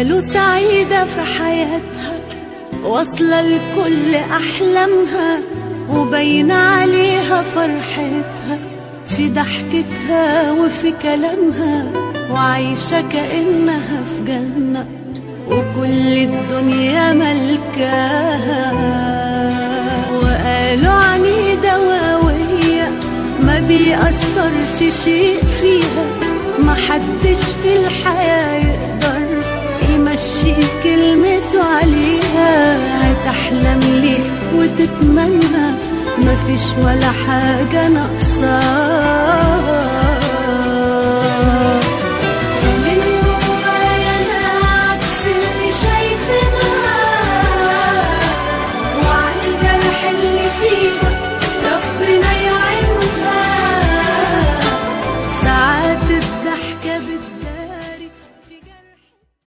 قالوا سعيدة في حياتها، واصلة لكل أحلامها، وبين عليها فرحتها في ضحكتها وفي كلامها، وعايشة كأنها في جنة وكل الدنيا ملكاها. وقالوا عنيدة وقوية ما بيأثرش شيء فيها، محدش في الحياة يقدر يمشي كلمته عليها. هتحلم ليه وتتمنى مفيش ولا حاجة ناقصاها.